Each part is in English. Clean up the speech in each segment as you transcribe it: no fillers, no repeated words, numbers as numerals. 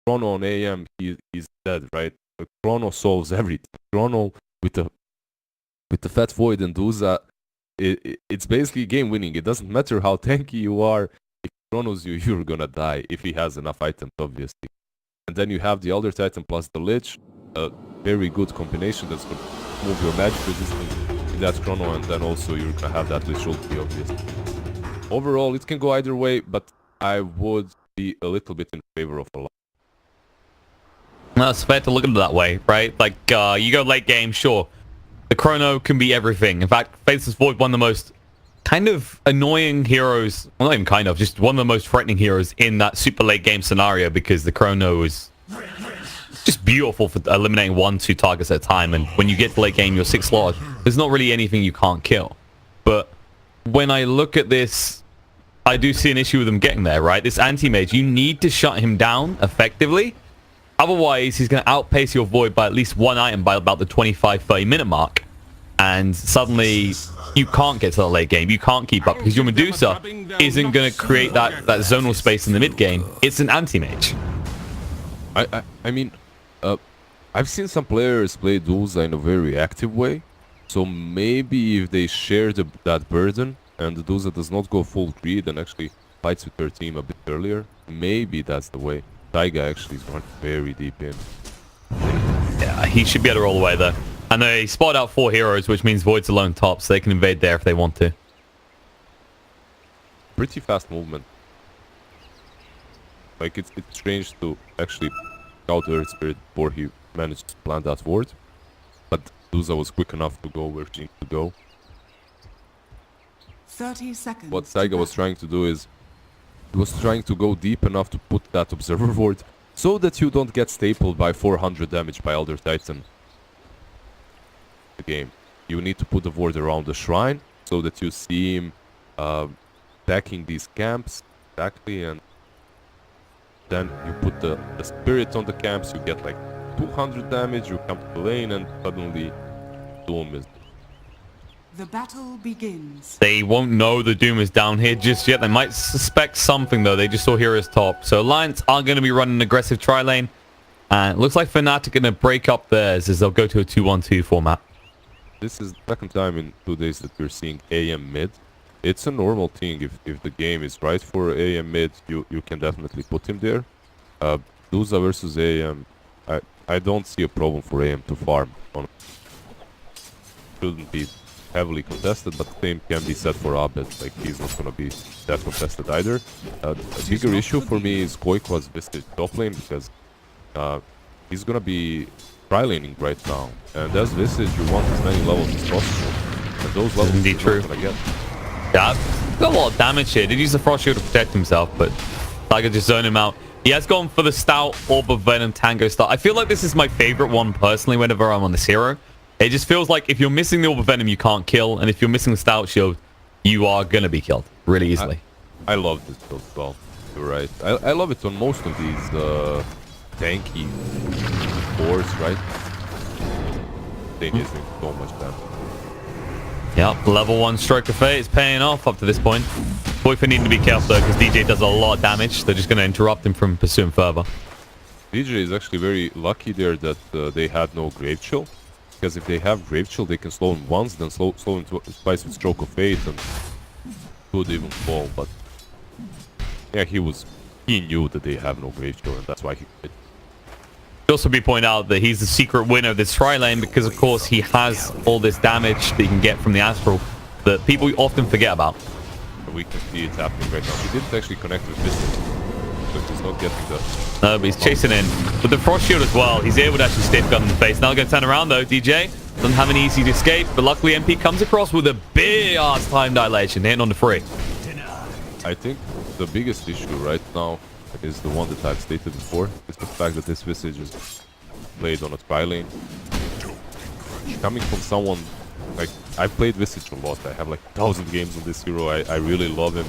Chrono on AM, he's dead, right? Chrono solves everything. Chrono with the Fat Void and Duza, it's basically game winning. It doesn't matter how tanky you are. If Chronos you, you're gonna die if he has enough items, obviously. And then you have the Elder Titan plus the Lich, a very good combination that's gonna move your magic resistance in that Chrono, and then also you're gonna have that Lich ulti, obviously. Overall, it can go either way, but I would be a little bit in favor of a lot. No, it's fair to look at it that way, right? Like, you go late game, sure. The Chrono can be everything. In fact, Faceless Void, one of the most kind of annoying heroes, well, not even kind of, just one of the most threatening heroes in that super late game scenario, because the Chrono is just beautiful for eliminating 1-2 targets at a time, and when you get to late game, you're 6 slot, there's not really anything you can't kill. But when I look at this, I do see an issue with him getting there, right? This anti-mage, you need to shut him down effectively. Otherwise, he's going to outpace your Void by at least 1 item by about the 25-30 minute mark. And suddenly, you can't get to the late game. You can't keep up because your Medusa isn't going to create that zonal space in the mid game. It's an anti-mage. I mean, I've seen some players play Duza in a very active way. So maybe if they share that burden and the Duza does not go full greed and actually fights with their team a bit earlier, maybe that's the way. Taiga actually is going very deep in. Yeah, he should be able to roll away there. And they spot out 4 heroes, which means Void's alone top, so they can invade there if they want to. Pretty fast movement. Like, it's strange to actually scout Earth Spirit before he managed to plant that ward. But Duza was quick enough to go where she needed to go. 30 seconds. What Taiga was trying to do is he was trying to go deep enough to put that Observer ward so that you don't get stapled by 400 damage by Elder Titan. The game. You need to put the ward around the shrine so that you see him attacking these camps exactly, and then you put the spirit on the camps, you get like 200 damage, you come to the lane and suddenly Doom is... The battle begins. They won't know the Doom is down here just yet. They might suspect something though. They just saw Heroes top. So Alliance are going to be running an aggressive tri-lane. And it looks like Fnatic are going to break up theirs as they'll go to a 2-1-2 format. This is the second time in 2 days that we're seeing AM mid. It's a normal thing. If the game is right for AM mid, you can definitely put him there. Duza versus AM, I don't see a problem for AM to farm. Shouldn't be heavily contested, but the same can be said for Abed. Like, he's not gonna be that contested either. A bigger issue for me is Koiko's Vistage top lane, because he's gonna be tri-laning right now, and as Vistage you want as many levels as possible, and those levels indeed you're not gonna get. Yeah, got a lot of damage here. Did use the Frost Shield to protect himself, but Tiger just zoned him out. He has gone for the Stout Orb of Venom Tango start. I feel like this is my favorite one personally whenever I'm on this hero. It just feels like if you're missing the Orb of Venom, you can't kill, and if you're missing the Stout Shield, you are gonna be killed really easily. I love this build as well. You're right. I love it on most of these tanky cores, right? They just do so much damage. Yep, level 1 Stroke of Fate is paying off up to this point. Boyfriend needing to be careful though, because DJ does a lot of damage. They're just going to interrupt him from pursuing further. DJ is actually very lucky there that they had no Grave Chill. Because if they have Grave Chill, they can slow him once, then slow him twice with Stroke of Fate, and could even fall. But yeah, he knew that they have no Grave Chill, and that's why he quit. Should also be pointed out that he's the secret winner of this tri-lane because, of course, he has all this damage that he can get from the Astral that people often forget about. We can see it happening right now. He didn't actually connect with Vistage, but he's not getting the... No, but he's chasing in. With the Frost Shield as well, he's able to actually stiff gun in the face. Now they're going to turn around, though. DJ doesn't have an easy escape, but luckily MP comes across with a big-ass time dilation, hitting on the free. I think the biggest issue right now is the one that I've stated before. It's the fact that this Visage is played on a tri-lane. Coming from someone... Like, I've played Visage a lot. I have like 1,000 games on this hero. I really love him.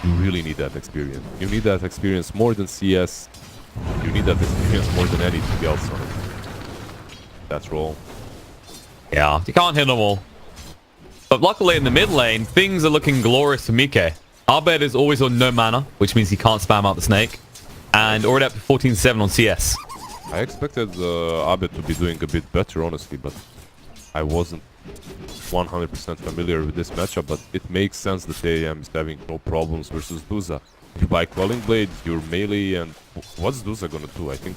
You really need that experience. You need that experience more than CS. You need that experience more than anything else on it. That's role. Yeah, you can't hit them all. But luckily in the mid lane, things are looking glorious for Mike. Abed is always on no mana, which means he can't spam out the snake. and already up to 14-7 on CS. I expected Abed to be doing a bit better, honestly, but I wasn't 100% familiar with this matchup, but it makes sense that AM is having no problems versus Duza. You buy Quelling Blade, you're melee, and what's Duza gonna do? I think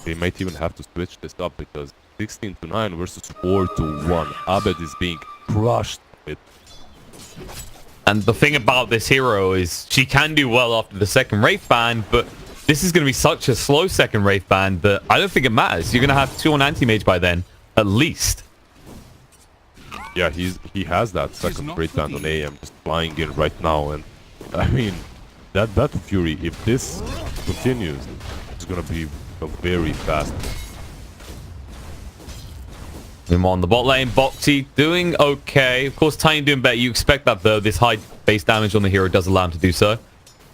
they might even have to switch this up, because 16-9 versus 4-1. Abed is being crushed with. And the thing about this hero is she can do well after the second Wraith ban, but this is going to be such a slow second Wraith ban that I don't think it matters. You're going to have 2 on anti-mage by then, at least. Yeah, he has that second Wraith ban on AM just flying in right now, and I mean, that Battle Fury, if this continues, it's going to be a very fast. I'm on the bot lane. Boxy doing okay. Of course, Tiny doing better. You expect that, though. This high base damage on the hero does allow him to do so.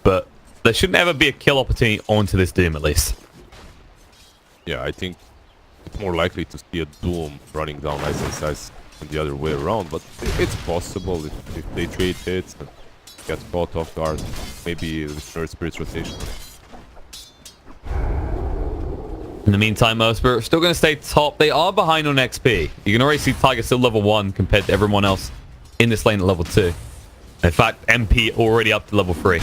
But there shouldn't ever be a kill opportunity onto this Doom, at least. Yeah, I think it's more likely to see a Doom running down Ice than the other way around. But it's possible if they trade hits and get caught off guard. Maybe with Nerd Spirit's rotation. In the meantime, Spirit still going to stay top. They are behind on XP. You can already see Tiger still level 1 compared to everyone else in this lane at level 2. In fact, MP already up to level 3.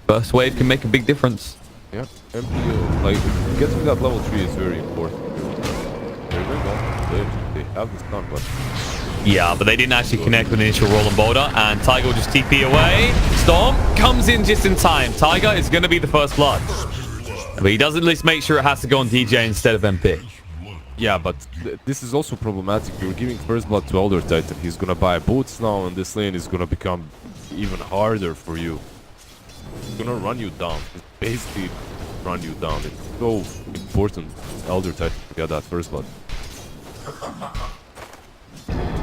First wave can make a big difference. Yeah, MP, like, getting that level 3 is very important. There we go. They have this done, but... Yeah, but they didn't actually connect with the initial Rolling Boulder, and Tiger will just TP away. Storm comes in just in time. Tiger is going to be the first blood. But he does at least make sure it has to go on DJ instead of MP. Yeah, but this is also problematic. You're giving first blood to Elder Titan. He's gonna buy boots now, and this lane is gonna become even harder for you. It's gonna run you down. It's basically run you down. It's so important, Elder Titan, to get that first blood.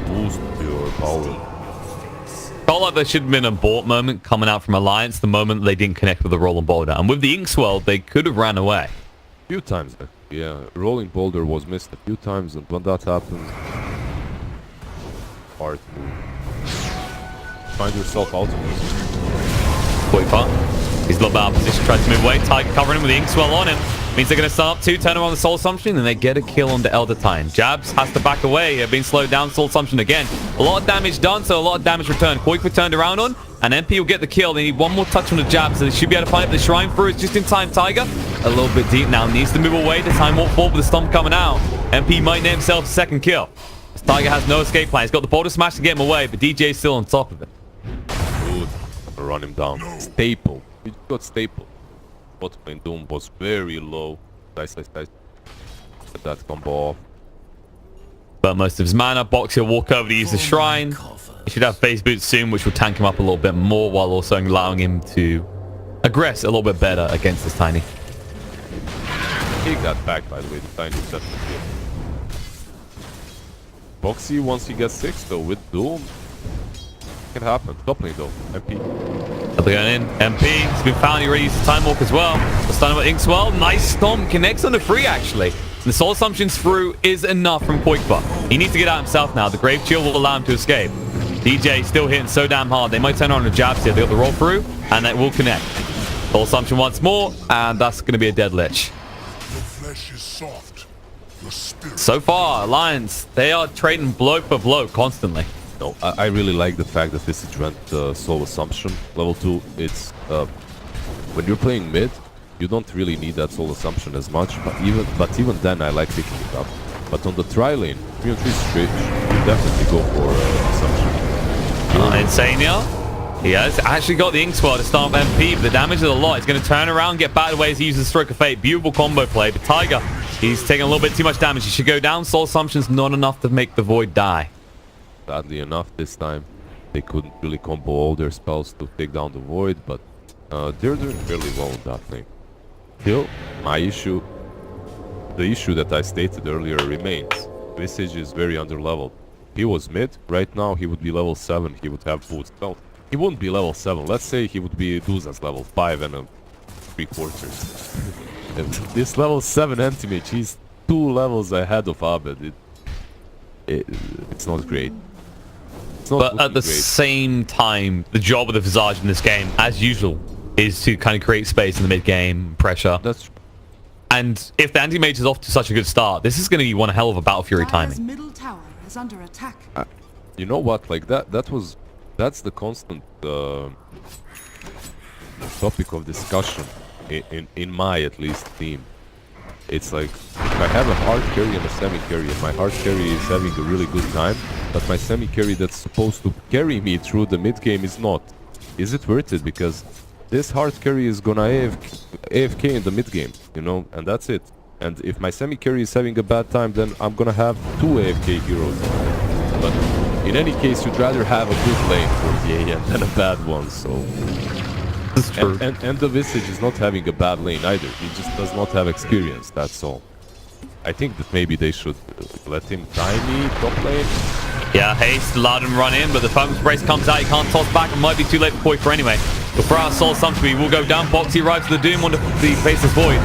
Boost your power. Felt like there should have been a bought moment coming out from Alliance the moment they didn't connect with the Rolling Boulder. And with the Inkswell, they could have ran away. A few times, yeah. Rolling Boulder was missed a few times, and when that happens, hard to find yourself out of this. Quick part. He's a little bit out of position, tries to move away. Tiger covering him with the Inkswell on him. Means they're going to start up 2, turn around the Soul Assumption, and they get a kill on the Elder Titan. Jabs has to back away. They're being slowed down. Soul Assumption again. A lot of damage done, so a lot of damage returned. Quick turned around on, and MP will get the kill. They need one more touch on the Jabs, so they should be able to find it. The Shrine through is just in time. Tiger, a little bit deep now. Needs to move away. The time won't fall with the Stomp coming out. MP might net himself a second kill. As Tiger has no escape plan. He's got the Boulder Smash to get him away, but DJ is still on top of it. Good. Run him down. Staple. We got Staple. Bot lane Doom was very low. Nice. Get that combo off. But most of his mana. Boxy will walk over to use the Shrine. He should have phase boots soon, which will tank him up a little bit more while also allowing him to aggress a little bit better against this Tiny. Take that back, by the way, the Tiny set. Boxy, once he gets 6 though, with Doom, it can happen. Top lane though, MP. They're going in. MP has been found. He already used the Time Walk as well. The stun with Inkswell. Nice Stomp. Connects on the free, actually. The Soul Assumptions through is enough from Quickbuck. He needs to get out himself now. The Grave Chill will allow him to escape. DJ still hitting so damn hard. They might turn on the jabs here. They got the roll through, and that will connect. Soul Assumption once more, and that's going to be a dead lich. The flesh is soft. The spirit. So far, Alliance, they are trading blow for blow constantly. No, I really like the fact that this is Drent Soul Assumption. Level 2, it's... when you're playing mid, you don't really need that Soul Assumption as much, but even then I like picking it up. But on the tri lane, 3 on 3 straight, you definitely go for Assumption. Insania. He has actually got the Inkswell to start with MP, but the damage is a lot. He's going to turn around, get back away as he uses Stroke of Fate. Beautiful combo play, but Tiger, he's taking a little bit too much damage. He should go down. Soul Assumption's not enough to make the Void die. Sadly enough, this time they couldn't really combo all their spells to take down the Void, but they're doing fairly well in that thing. Still, the issue that I stated earlier remains. Visage is very underleveled. He was mid, right now he would be level 7, he would have boots. Well, he wouldn't be level 7, let's say he would be Duza's level 5 and 3/4. This level 7 anti-mage, he's 2 levels ahead of Abed. It's not great. But at the same time, the job of the Visage in this game, as usual, is to kind of create space in the mid game, pressure. That's And if the anti-mage is off to such a good start, this is going to be one hell of a Battle Fury Dire's timing. middle tower is under attack. you know what, like that's the constant topic of discussion in my at least team. It's like if I have a hard carry and a semi carry, and my hard carry is having a really good time, but my semi carry that's supposed to carry me through the mid game is not. Is it worth it? Because this hard carry is gonna AFK in the mid game, you know, and that's it. And if my semi carry is having a bad time, then I'm gonna have 2 AFK heroes. But in any case, you'd rather have a good lane for the AM than a bad one, so... This is true. And the Visage is not having a bad lane either. He just does not have experience, that's all. I think that maybe they should let him try me top lane. Yeah, haste, allowed him run in, but the focus brace comes out. He can't toss back. It might be too late for Poifer anyway. But for our Soul Sumptuary, will go down. Boxy rides to the Doom on the Faceless Void.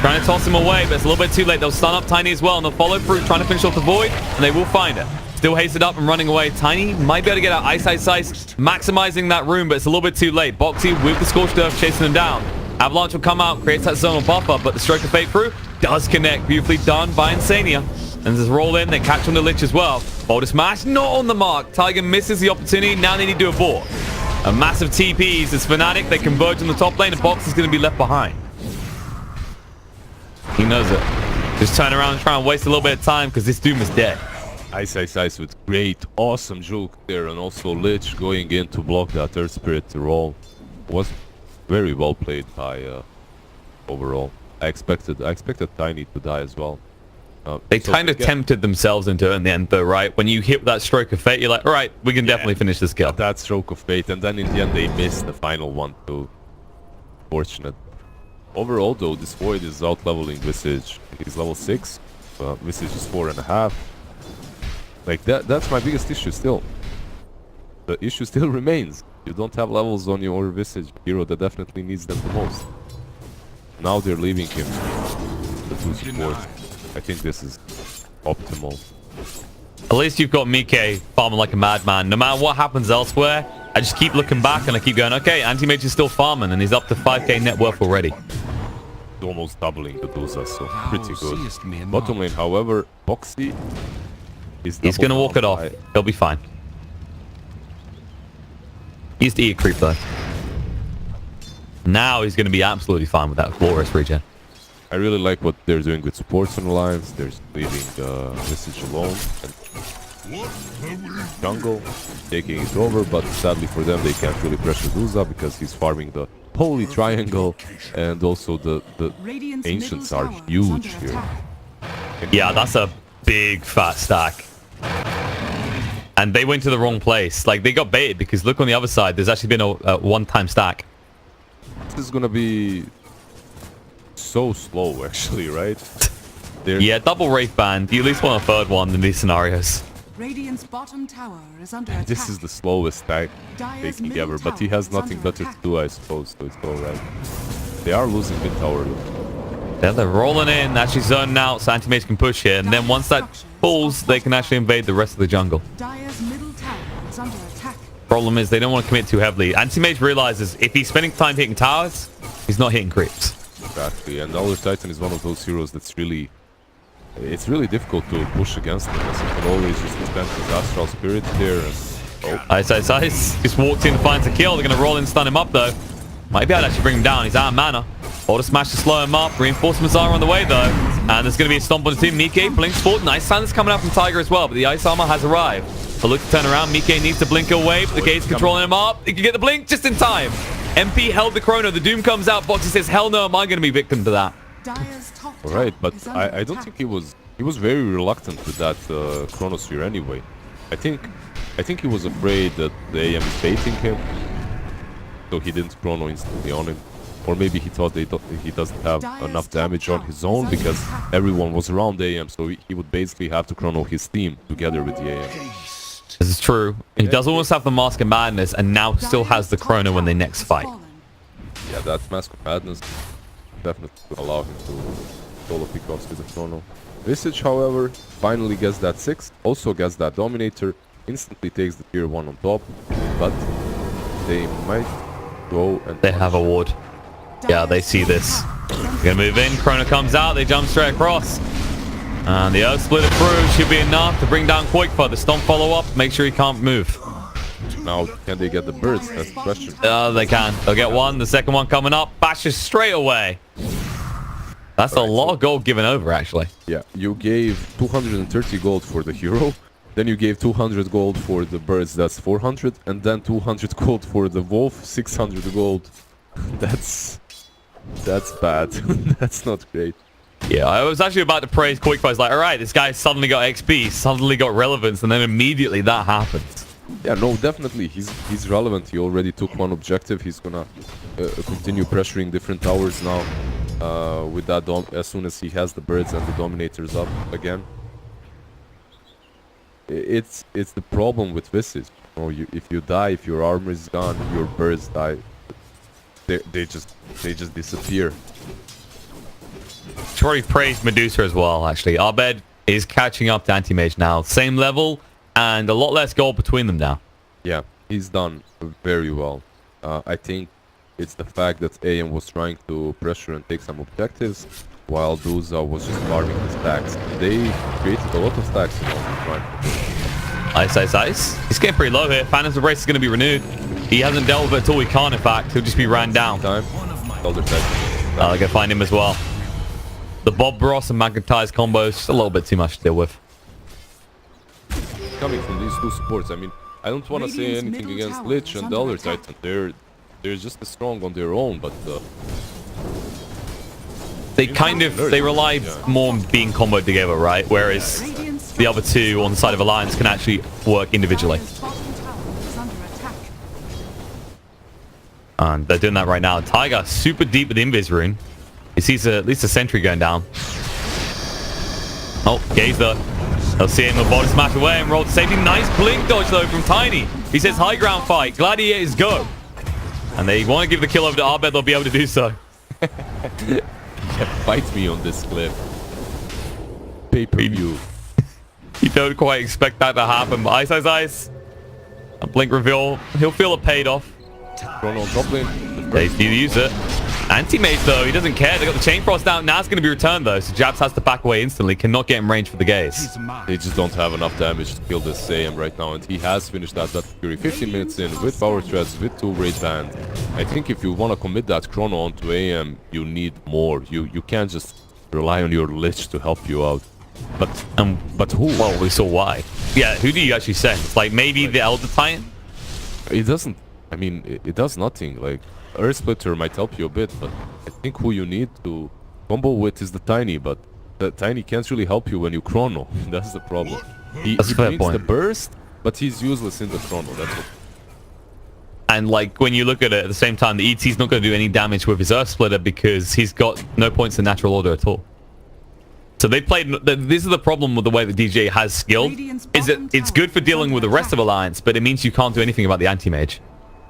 Trying to toss him away, but it's a little bit too late. They'll stun up Tiny as well, and they'll follow through, trying to finish off the Void, and they will find it. Still hasted up and running away. Tiny might be able to get out Ice, maximizing that room, but it's a little bit too late. Boxy with the Scorched Earth chasing them down. Avalanche will come out, creates that zonal buffer, but the Stroke of Fate through does connect. Beautifully done by Insania. And just roll in, they catch on the Lich as well. Boulder Smash, not on the mark. Tiger misses the opportunity, now they need to abort. A massive TPs as Fnatic, they converge on the top lane, and Box is going to be left behind. He knows it. Just turn around and try and waste a little bit of time because this Doom is dead. Ice with great, awesome juke there, and also Lich going in to block that Earth Spirit roll. Was very well played by overall. I expected Tiny to die as well. They So kind of tempted themselves into it in the end though, right? When you hit that Stroke of Fate, you're like, all right, we can definitely finish this kill. that Stroke of Fate, and then in the end they missed the final one too. Fortunate. Overall though, this Void is out-leveling Visage. He's level 6. Visage is 4.5. Like that's my biggest issue still. The issue still remains. You don't have levels on your Visage hero that definitely needs them the most. Now they're leaving him the 2 support. I think this is optimal. At least you've got Mike farming like a madman. No matter what happens elsewhere, I just keep looking back and I keep going, okay, Anti-Mage is still farming and he's up to 5k net worth already. Almost doubling the Doza, so pretty good. Bottom lane, however, Boxy is He's going to walk it off. He'll be fine. He's the creep though. Now he's going to be absolutely fine with that glorious regen. I really like what they're doing with supports on the lines. They're leaving Visage alone and jungle, taking it over, but sadly for them they can't really pressure Duza because he's farming the holy triangle, and also the ancients are huge here. Yeah, that's a big fat stack. And they went to the wrong place. Like, they got baited because look on the other side, there's actually been a one-time stack. This is gonna be so slow actually, right? Yeah, double Wraith Band. You at least want a third one in these scenarios. Radiant's bottom tower is under attack. This is the slowest stack taking ever, but he has nothing better to do, I suppose, so it's alright. They are losing mid tower. Yeah, they're rolling in, actually zoning out, so Anti-Mage can push here, and then once that pulls, they can actually invade the rest of the jungle. Dire's middle tower is under attack. Problem is, they don't want to commit too heavily. Anti-Mage realizes if he's spending time hitting towers, he's not hitting creeps. Exactly, and Elder Titan is one of those heroes that's really... It's really difficult to push against him, as he can always just spend his Astral Spirit there and... Oh. Ice. Just walks in, finds a kill. They're going to roll in, stun him up though. Might be able to actually bring him down. He's out of mana. Boulder Smash to slow him up. Reinforcements are on the way though. And there's going to be a stomp on the team. Mike blinks forward. Nice silence coming out from Tiger as well, but the Ice Armor has arrived. But look to turn around. Mike needs to blink away, but the gate's controlling him up. He can get the blink just in time. MP held the chrono. The Doom comes out. Boxy says, hell no, am I going to be victim to that? Dire's top tower Right, but is under I don't attack. think he was very reluctant with that Chronosphere anyway. I think he was afraid that the AM is baiting him, so he didn't Chrono instantly on him. Or maybe he thought he doesn't have enough damage on his own because everyone was around the AM, so he would basically have to Chrono his team together with the AM. This is true. He does almost have the Mask of Madness and now still has the chrono when they next fight. Yeah, that Mask of Madness definitely will allow him to solo pick off with the Chrono. Visage, however, finally gets that 6, also gets that Dominator, instantly takes the tier 1 on top, but they might go and They have a ward. Yeah, they see this. They're gonna move in. Chrono comes out. They jump straight across. And the Earth Splitter through should be enough to bring down Quakefire. The Stomp follow up. Make sure he can't move. Now, can they get the birds? That's the question. They can. They'll get one. The second one coming up. Bashes straight away. That's a lot of gold given over, actually. Yeah, you gave 230 gold for the hero. Then you gave 200 gold for the birds. That's 400. And then 200 gold for the wolf. 600 gold. That's bad. That's not great. Yeah, I was actually about to praise Quakefire's like, all right, this guy suddenly got XP, suddenly got relevance, and then immediately that happens. Yeah, no, definitely. He's relevant. He already took one objective. He's gonna continue pressuring different towers now. With that, as soon as he has the birds and the dominators up again. It's the problem with Visage. You know, if you die, if your armor is gone, your birds die. They just disappear. Troy praised Medusa as well, actually. Abed is catching up to Anti-Mage now. Same level, and a lot less gold between them now. Yeah, he's done very well. I think it's the fact that AM was trying to pressure and take some objectives, while Duza was just farming the stacks. They created a lot of stacks in the front. Ice. He's getting pretty low here. Phantom's Embrace is going to be renewed. He hasn't dealt with it at all. He can't, in fact. He'll just be ran down. Time. Elder Tech. They're going to find him as well. The Bob Ross and Magnetize combos, just a little bit too much to deal with. Coming from these two supports, I mean, I don't want to say anything against Lich and the Elder Titan. They're just as strong on their own, but they rely more on being comboed together, right? Whereas the other two on the side of Alliance can actually work individually. And they're doing that right now. Tiger super deep with the Invis rune. He sees at least a sentry going down. Oh, Gaze though. They'll see him with body smash away and roll to safety. Nice blink dodge though from Tiny. He says high ground fight. Gladiators go. And they want to give the kill over to Abed. They'll be able to do so. Yeah, fight me on this clip. Pay-per-view. You don't quite expect that to happen, but Ice. A blink reveal. He'll feel it paid off. Chrono top lane. They do use it. Anti-Mage though, he doesn't care. They got the Chain Frost down. Now it's going to be returned though, so Jabs has to back away instantly. Cannot get in range for the gaze. They just don't have enough damage to kill this AM right now, and he has finished that Fury 15 minutes in with power threads, with 2 Rage Band. I think if you want to commit that Chrono onto AM, you need more. You can't just rely on your Lich to help you out. But who? Well, we saw why. Yeah, who do you actually send? Like maybe the Elder Titan? It doesn't. I mean, it does nothing. Like Earth Splitter might help you a bit, but I think who you need to combo with is the Tiny. But the Tiny can't really help you when you Chrono. That's the problem. He brings the burst, but he's useless in the Chrono. That's what. And like when you look at it at the same time, the ET's not going to do any damage with his Earth Splitter because he's got no points in natural order at all. So they played. This is the problem with the way that DJ has skill. Is that it's good for dealing with the rest of Alliance, but it means you can't do anything about the Anti-Mage.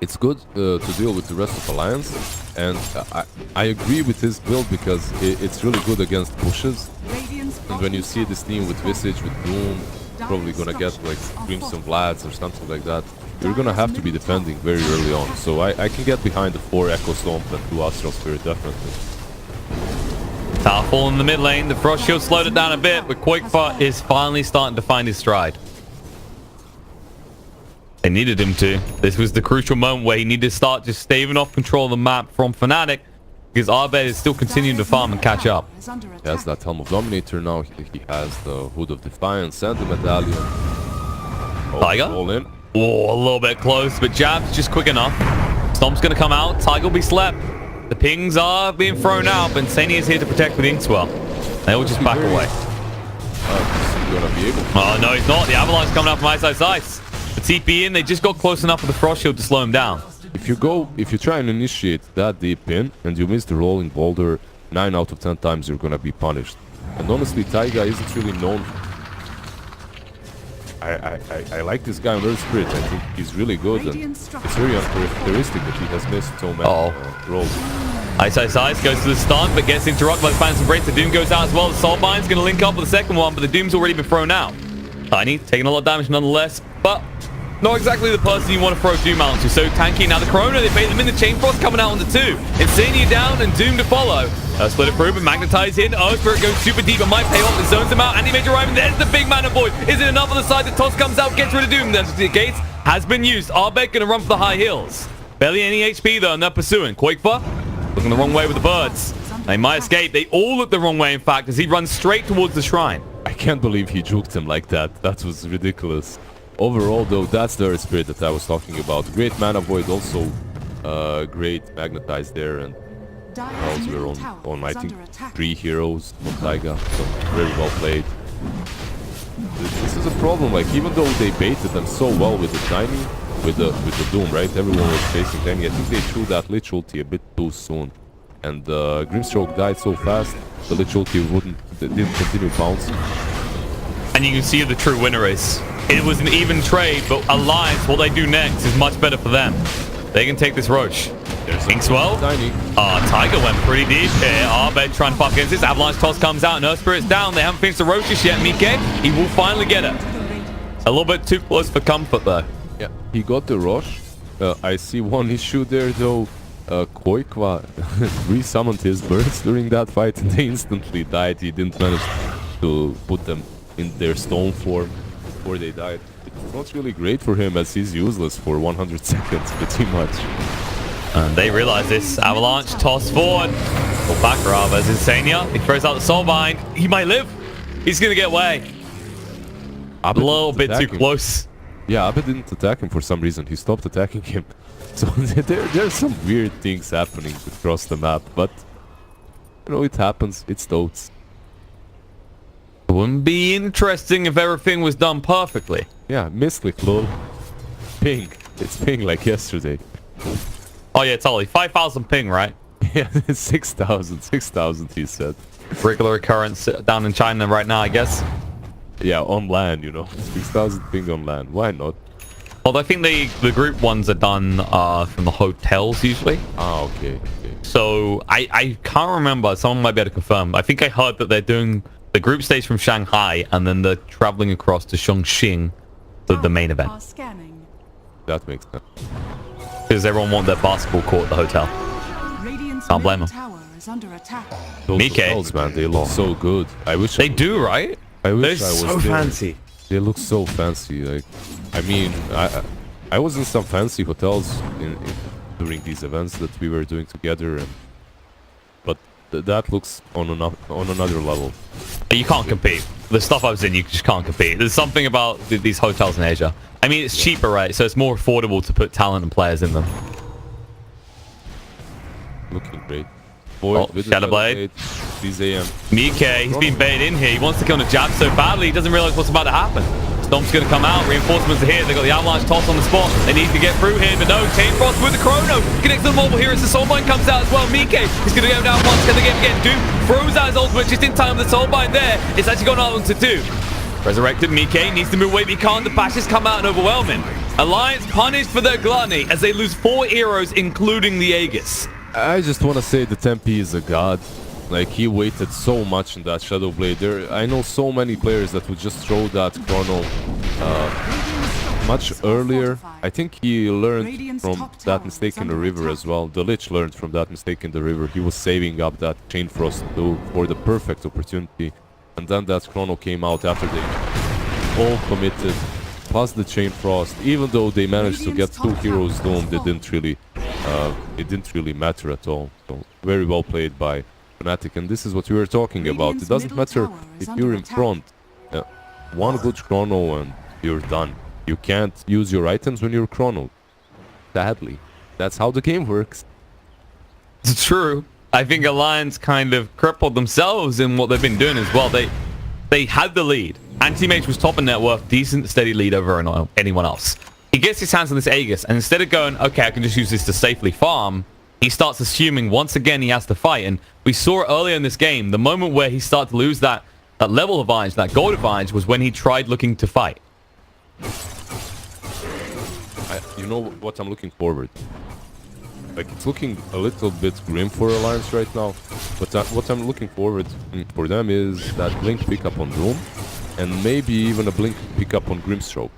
It's good to deal with the rest of Alliance, and I agree with his build because it's really good against pushes. And when you see this team with Visage, with Doom, probably gonna get like Crimson Vlads or something like that, you're gonna have to be defending very early on. So I can get behind the 4 Echo Stomp and 2 Astral Spirit, definitely. Towerfall in the mid lane. The Frost Shield slowed it down a bit, but Quakefire is finally starting to find his stride. They needed him to. This was the crucial moment where he needed to start just staving off control of the map from Fnatic, because Abed is still continuing to farm and catch up. He has that Helm of Dominator now. He has the Hood of Defiance and the Medallion. Tiger? All in. Oh, a little bit close, but Jab's just quick enough. Stomp's going to come out. Tiger will be slept. The pings are being thrown out, but Insani is here to protect with Inkswell. They'll just back away. Gonna be able to. Oh, no, he's not. The Avalanche coming up from Ice. The TP in, they just got close enough with the Frost Shield to slow him down. If you try and initiate that deep in and you miss the rolling boulder, 9 out of 10 times you're gonna be punished. And honestly, Taiga isn't really known. I like this guy on Earth Spirit. I think he's really good, and it's very uncharacteristic that he has missed so many rolls. Ice goes to the stun, but gets interrupted by the Phantom Embrace. The Doom goes out as well. The Soulbind's going to link up with the second one, but the Doom's already been thrown out. Tiny taking a lot of damage nonetheless, but not exactly the person you want to throw Doom out to. So tanky. Now the Corona, they bait them in. The Chain Frost coming out on the 2. Insania down and Doom to follow. Split it through, but Magnetize in. Spirit goes super deep. It might pay off. It zones him out. Anti-Mage arriving. There's the big Mana Void. Is it enough on the side? The toss comes out, gets rid of Doom. Then the gates has been used. Arbeck going to run for the high heels. Barely any HP though, and they're pursuing. Quakefa looking the wrong way with the birds. They might escape. They all look the wrong way, in fact, as he runs straight towards the shrine. I can't believe he juked him like that. That was ridiculous. Overall, though, that's the Earth Spirit that I was talking about. Great Mana Void, also great Magnetize there, and Dire's we're middle on tower I is think, under attack. 3 heroes on Taiga, so very well played. This is a problem, like, even though they baited them so well with the Tiny, with the Doom, right? Everyone was facing Tiny. I think they threw that Lich ulti a bit too soon. And Grimstroke died so fast, the Lich ulti didn't continue bouncing. And you can see who the true winner is. It was an even trade, but Alliance, what they do next is much better for them. They can take this Roche. Inkswell. Tiny. Tiger went pretty deep here. Arbeck trying to fuck against this. Avalanche toss comes out and Earth Spirit's down. They haven't finished the Roche just yet. Mike, he will finally get it. A little bit too close for comfort though. Yeah, he got the Roche. I see one issue there though. Koikwa resummoned his birds during that fight and they instantly died. He didn't manage to put them in their stone form before they died. It's not really great for him as he's useless for 100 seconds pretty much. And they realize this. Avalanche toss forward. Or back rather as Insania. He throws out the Soulbind. He might live. He's going to get away. A little bit too close. Yeah, Abed didn't attack him for some reason. He stopped attacking him. So there's some weird things happening across the map, but you know, it happens. It's Dots. It wouldn't be interesting if everything was done perfectly. Yeah, misclick, lol. Ping. It's ping like yesterday. Oh yeah, totally. 5,000 ping, right? Yeah, 6,000 he said. Regular occurrence down in China right now, I guess. Yeah, on land, you know. 6,000 ping on land. Why not? Although I think the group ones are done from the hotels usually. Ah, okay. So I can't remember. Someone might be able to confirm. I think I heard that they're doing the group stage from Shanghai and then they're traveling across to Chongqing for the main event. That makes sense. Because everyone wants their basketball court at the hotel. Can't blame them. Tower is under attack. Those Mike. hotels, man, they look so good. I wish They do, right? I wish They're I was so there. fancy. They look so fancy. Like, I mean, I was in some fancy hotels during these events that we were doing together, but that looks on another level. You can't compete. The stuff I was in, you just can't compete. There's something about these hotels in Asia. I mean, it's cheaper, right? So it's more affordable to put talent and players in them. Looking great. Void, with the Shadowblade. 3 a.m. Mike, he's been baited in here. He wants to kill the jab so badly, he doesn't realize what's about to happen. Stomp's going to come out. Reinforcements are here. They've got the Avalanche toss on the spot. They need to get through here, but no. Chain Frost with the Chrono. Connects to the mobile here as the Soulbind comes out as well. Mike is going to go down once. Can they get Doom? Throws out his ultimate just in time with the Soulbind there. It's actually gone out onto 2. Resurrected Mike needs to move away, but he can't. The bashes come out and overwhelm him. Alliance punished for their gluttony as they lose 4 heroes, including the Aegis. I just want to say the Tempe is a god. Like, he waited so much in that Shadow Blade. I know so many players that would just throw that Chrono much earlier. I think he learned from that mistake in the river as well. The Lich learned from that mistake in the river. He was saving up that Chain Frost for the perfect opportunity. And then that Chrono came out after they all committed. Plus the Chain Frost. Even though they managed to get 2 heroes doomed, it didn't really matter at all. So very well played by Fnatic, and this is what we were talking about. It doesn't matter if you're in front. One good Chrono and you're done. You can't use your items when you're Chrono. Sadly. That's how the game works. It's true. I think Alliance kind of crippled themselves in what they've been doing as well. They had the lead. Anti-Mage was top in net worth, decent, steady lead over anyone else. He gets his hands on this Aegis, and instead of going, okay, I can just use this to safely farm, he starts assuming once again he has to fight. And we saw it earlier in this game, the moment where he started to lose that level advantage, that gold advantage, was when he tried looking to fight. You know what I'm looking forward? Like, it's looking a little bit grim for Alliance right now, but what I'm looking forward for them is that Blink pickup on Doom, and maybe even a Blink pickup on Grimstroke.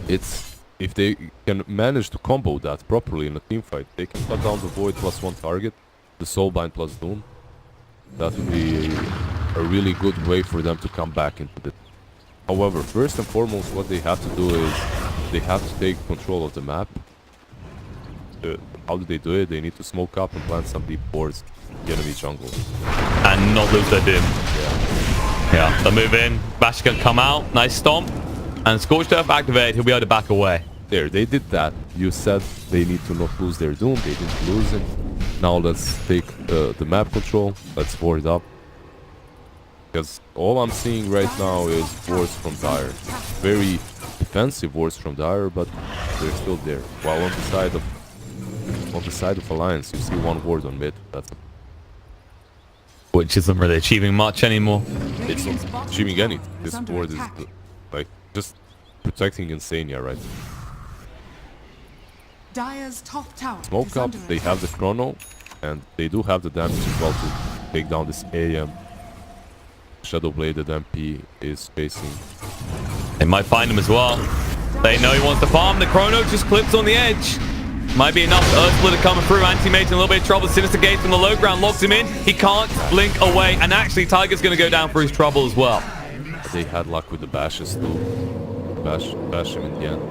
it's if they can manage to combo that properly in a team fight, they can cut down the Void plus one target, the Soulbind plus Doom. That would be a really good way for them to come back into the. However, first and foremost, what they have to do is they have to take control of the map. How do they do it? They need to smoke up and plant some deep boards in the enemy jungle. And not lose their Doom. Yeah, they'll move in. Bash can come out. Nice stomp. And Scorched Earth activate. He'll be able to back away. There, they did that. You said they need to not lose their Doom. They didn't lose it. Now let's take the map control. Let's board up. Because all I'm seeing right now is wards from Dire. Very defensive wards from Dire, but they're still there. While on the side of Alliance, you see one ward on mid. That's which isn't really achieving much anymore. it's not achieving anything. This ward is like just protecting Insania, right? Dire's top tower Smoke is up, under they have the attack. chrono, and they do have the damage as well to take down this AM. Shadowbladed MP is facing. They might find him as well. They know he wants to farm. The chrono just clips on the edge. Might be enough. Earth Splitter coming through. Anti-Mage in a little bit of trouble. Sinister Gate from the low ground locks him in. He can't blink away. And actually, Tiger's going to go down for his trouble as well. They had luck with the bashes too. Bash him in the end.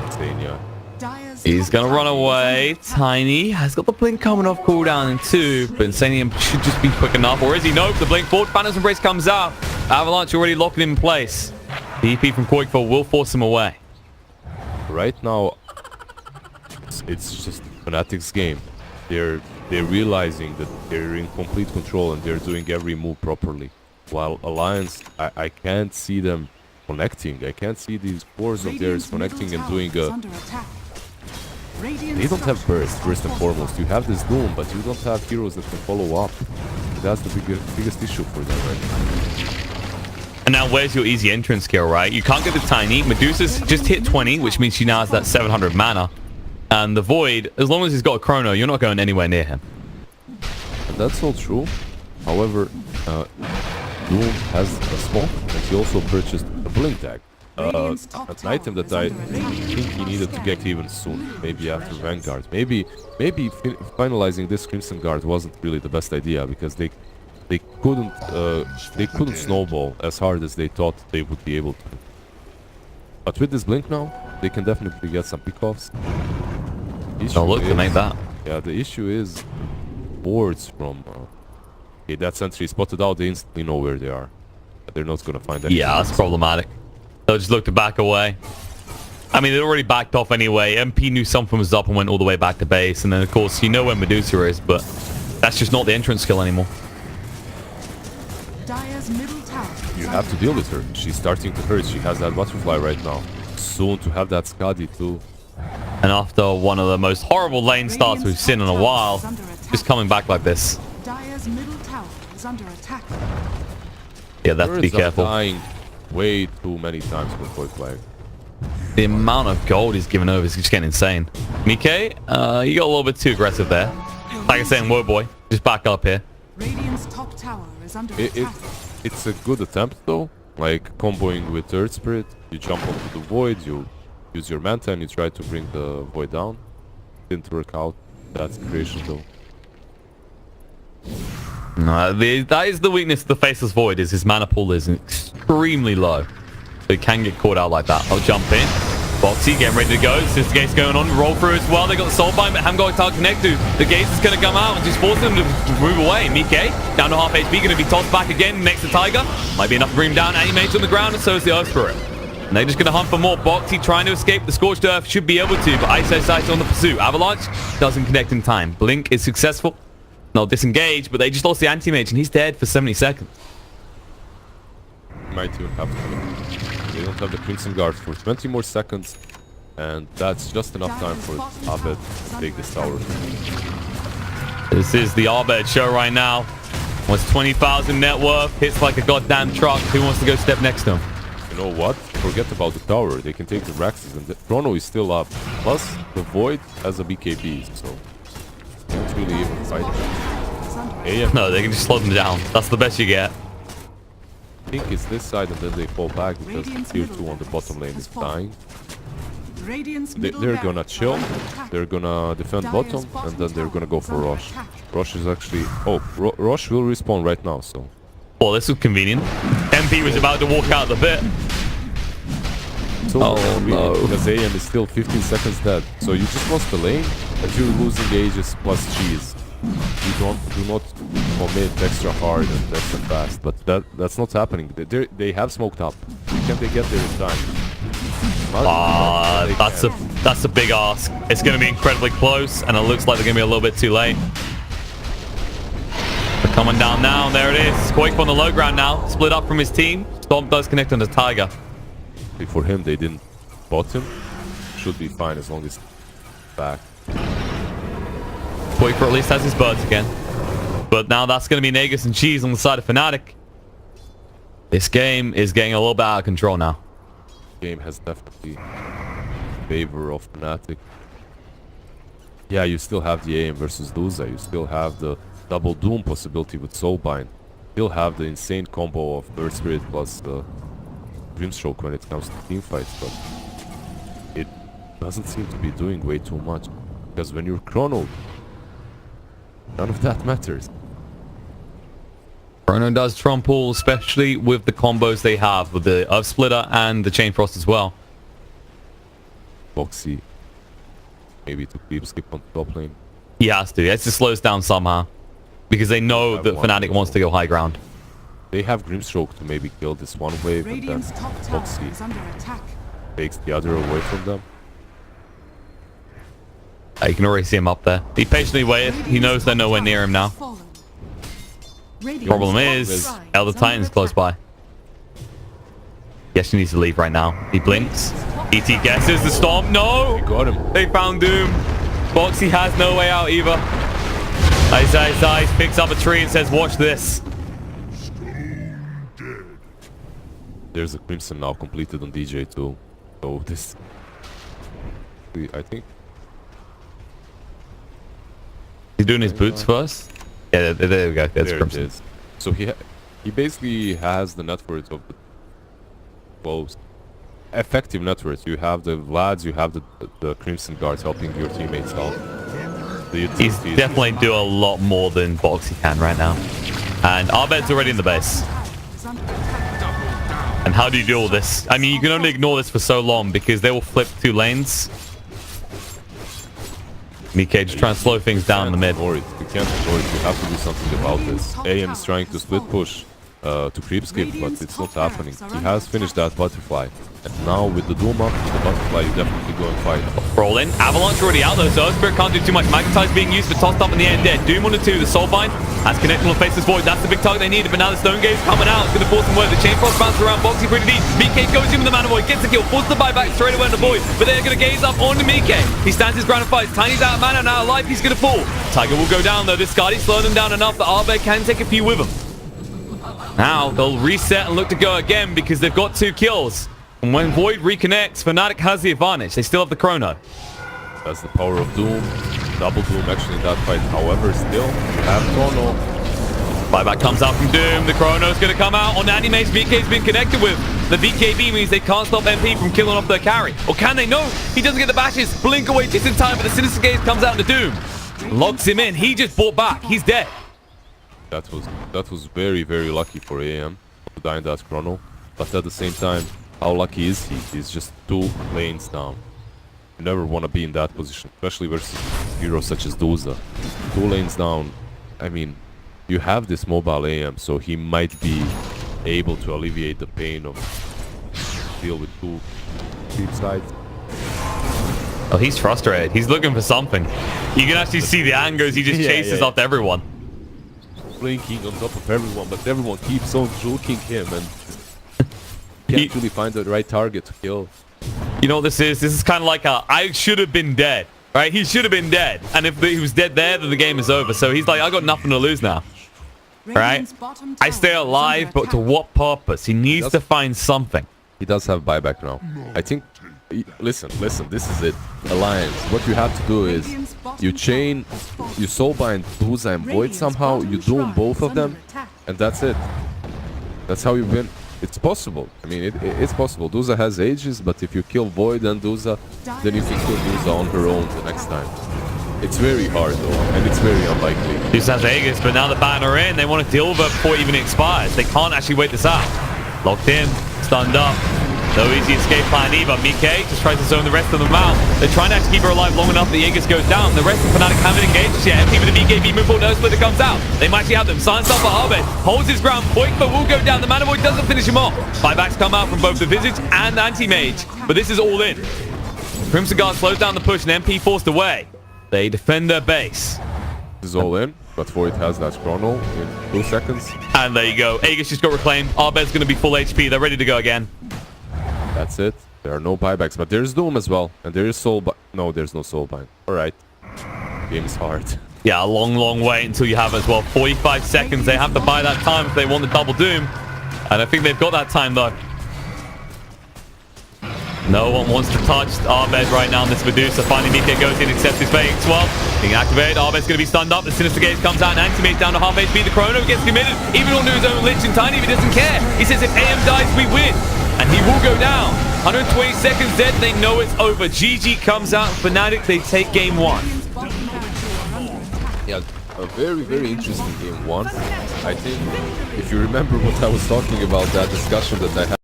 Insania. Dire's He's top going to run tower is away. under attack. Tiny has got the blink coming off cooldown in 2. But Insanium should just be quick enough. Or is he? Nope. The blink forward. Phantom's Embrace comes out. Avalanche already locking him in place. The EP from Koikfor will force him away. Right now, it's just Fnatic's game. They're realizing that they're in complete control and they're doing every move properly. While Alliance, I can't see them connecting. I can't see these cores of theirs Radiant's connecting middle and tower doing is a. under attack. They don't have burst, first and foremost. You have this Doom, but you don't have heroes that can follow up. That's the biggest issue for them right now. And now where's your easy entrance skill, right? You can't get the Tiny. Medusa's just hit 20, which means she now has that 700 mana. And the Void, as long as he's got a chrono, you're not going anywhere near him. And that's all true. However, Doom has a smoke, and he also purchased a blink tag. Radiant's top An tower item that is I under attack. think he needed to get even soon. Maybe after Vanguard. Maybe finalizing this Crimson Guard wasn't really the best idea because they couldn't snowball as hard as they thought they would be able to. But with this blink now, they can definitely get some pickoffs. Oh, look, they make that. Yeah, the issue is wards from. Okay, that sentry spotted out. They instantly know where they are. They're not gonna find anything. Yeah, that's problematic. They'll just look to back away. I mean, they'd already backed off anyway. MP knew something was up and went all the way back to base. And then, of course, you know where Medusa is, but that's just not the entrance skill anymore. Dire's middle tower is You under have to deal with her. She's starting to hurt. She has that butterfly right now. Soon to have that Skadi too. And after one of the most horrible lane starts we've seen in a while, just coming back like this. Dire's middle tower is under attack. Yeah, they have to be Birds are careful. dying way too many times before flag. The amount of gold he's given over is just getting insane. Mike, you got a little bit too aggressive there. Like I was saying, whoa boy, just back up here. Radiant's top tower is under attack. It's a good attempt though. Like comboing with Earth Spirit, you jump onto the Void, you use your Manta and you try to bring the Void down. Didn't work out. That's creation though. No, that is the weakness of the Faceless Void, is his mana pool is extremely low. So he can get caught out like that. I'll jump in. Boxy getting ready to go. Sister Gate's going on. Roll through as well. They got the Soulbind, but haven't got a target connect to. The Gaze is going to come out and just force them to move away. Mike, down to half HP, going to be tossed back again next to Tiger. Might be enough to bring him down. Animates on the ground, and so is the Earth Spirit. And they're just going to hunt for more. Boxy trying to escape the Scorched Earth. Should be able to, but ISO Sight on the pursuit. Avalanche doesn't connect in time. Blink is successful. No, disengage, but they just lost the anti-mage, and he's dead for 70 seconds. Might even have to. They don't have the Crimson Guard for 20 more seconds, and that's just enough time for Abed to take this tower. This is the Abed show right now. What's 20,000 net worth, hits like a goddamn truck. Who wants to go step next to him? You know what? Forget about the tower. They can take the Raxes, and the Chrono is still up. Plus, the Void has a BKB, so they don't really even fight. AM, No, they can just slow them down. That's the best you get. think it's this side and then they fall back because Radiant's tier middle 2 on the barracks bottom lane has is fallen. dying. Radiant's They're middle gonna barracks chill, are under attack. they're gonna defend Dire's bottom, bottom and then they're gonna go tower for is under Rosh. attack. Rosh is actually... Oh, Rosh will respawn right now, so... Well, this was convenient. MP was about to walk out the pit. So Oh, convenient, no. because AM is still 15 seconds dead. So you just lost the lane, but you're losing ages plus cheese. You do not commit extra hard and extra fast, but that's not happening. They have smoked up. Can they get there in time? That's a big ask. It's going to be incredibly close, and it looks like they're going to be a little bit too late. They're coming down now. There it is. Quake on the low ground now. Split up from his team. Storm does connect on the Tiger. For him, they didn't bot him. Should be fine as long as back. Quake at least has his birds again. But now that's going to be Nagus and Cheese on the side of Fnatic. This game is getting a little bit out of control now. Game has definitely favor of Fnatic. Yeah, you still have the AM versus Duza. You still have the double Doom possibility with Soulbind. Still have the insane combo of Earth Spirit plus Grimstroke when it comes to team fights, but it doesn't seem to be doing way too much. Because when you're chronoed, none of that matters. Chrono does trump all, especially with the combos they have with the Earth Splitter and the Chain Frost as well. Boxy, maybe to keep skip on top lane. He has to. He has to slow us down somehow. Because they know that Fnatic wants to go high ground. They have Grimstroke to maybe kill this one wave, and then Radiant's top tower Boxy is under attack. takes the other away from them. You can already see him up there. He patiently waited. He knows they're nowhere near him now. Problem is, Elder Titan's close by. Guess he needs to leave right now. He blinks. ET guesses the storm. No! They got him. They found Doom. Boxy has no way out either. Ice picks up a tree and says, watch this. There's a Crimson now completed on DJ too. So this... I think... He's doing his boots first. Yeah, there we go. That's there it Crimson. is. So he basically has the networks of the close effective networks. You have the Vlads, you have the Crimson guards helping your teammates out. He's definitely do a lot more than Boxy can right now. And Arbed's already in the base. And how do you do all this? I mean, you can only ignore this for so long because they will flip 2 lanes. Mikke just trying to slow things down in the mid. You can't ignore it. You have to do something about this. AM is trying to split push to creep skip, but it's not happening. He has finished that butterfly. And now with the Doom up, the butterfly, you definitely go and fight. Roll in. Avalanche already out though, so Spirit can't do too much. Magnetize being used, but tossed up in the air dead. Doom on the 2, the Soulbind has connected on Faceless Void. That's the big target they needed, but now the Stone Gaze coming out. It's going to force them away. The Chain Frost bounces around, Boxy pretty deep. Mikke goes in with the Mana Void, gets the kill, forces the buyback straight away in the Void, but they're going to gaze up onto Mikke. He stands his ground and fights. Tiny's out of mana, now alive, he's going to fall. Tiger will go down though. This Skadi's slowing them down enough that Arbed can take a few with him. Now they'll reset and look to go again because they've got 2 kills. And when Void reconnects, Fnatic has the advantage. They still have the Chrono. That's the power of Doom. Double Doom actually in that fight. However, still, you have Chrono. Buyback comes out from Doom. The Chrono's going to come out on Anime's. Mikke's been connected with. The BKB means they can't stop MP from killing off their carry. Or can they? No, he doesn't get the bashes. Blink away just in time, but the Sinister Gaze comes out into Doom. Locks him in. He just bought back. He's dead. That was very, very lucky for AM to die in that Chrono. But at the same time, how lucky is he? He's just 2 lanes down. You never want to be in that position, especially versus heroes such as Duza. 2 lanes down. I mean, you have this mobile AM, so he might be able to alleviate the pain of deal with 2 deep sides. Oh, he's frustrated. He's looking for something. You can actually see the angles. He just chases after everyone. Blinking on top of everyone, but everyone keeps on juking him and can't really find the right target to kill. You know what this is? This is kind of like I should have been dead, right? He should have been dead. And if he was dead there, then the game is over. So he's like, I got nothing to lose now. Right? I stay alive, but to what purpose? He needs to find something. He does have buyback now. I think... Listen, this is it. Alliance. What you have to do is you chain, you Soulbind, Duza, and Void somehow, you doom both of them, and that's it. That's how you win. It's possible. I mean, it's possible. Duza has Aegis, but if you kill Void and Duza, then you can kill Duza on her own the next time. It's very hard though, and it's very unlikely. This has Aegis, but now the banner in. They want to deal with it before it even expires. They can't actually wait this out. Locked in, stunned up. No easy escape plan either. Mike just tries to zone the rest of them out. They're trying to actually keep her alive long enough that the Aegis goes down. The rest of Fnatic haven't engaged just yet. MP with the BKB move forward, no splitter comes out. They might actually have them. Silence up for Arbed. Holds his ground. Poikva will go down. The Mana Void doesn't finish him off. Buybacks come out from both the Visage and the Anti-Mage. But this is all in. Crimson Guard slows down the push and MP forced away. They defend their base. This is all in, but Void has that chrono in 2 seconds. And there you go. Aegis just got reclaimed. Arbed's going to be full HP. They're ready to go again. That's it. There are no buybacks, but there's Doom as well. And there is Soulbind. No, there's no Soulbind. Alright. Game is hard. Yeah, a long, long way until you have as well. 45 seconds. They have to buy that time if they want the double Doom. And I think they've got that time, though. No one wants to touch Arbed right now in this Medusa. Finally, Mike goes in, accepts his fate. Well, being activated. Arbed's going to be stunned up. The Sinister Gaze comes out, and Anti-Mage down to half HP. The Chrono gets committed. Even onto his own Lich, and Tiny, he doesn't care. He says, if AM dies, we win. And he will go down. 120 seconds dead. They know it's over. GG comes out. Fnatic, they take game 1. Yeah, a very, very interesting game 1. I think if you remember what I was talking about, that discussion that I had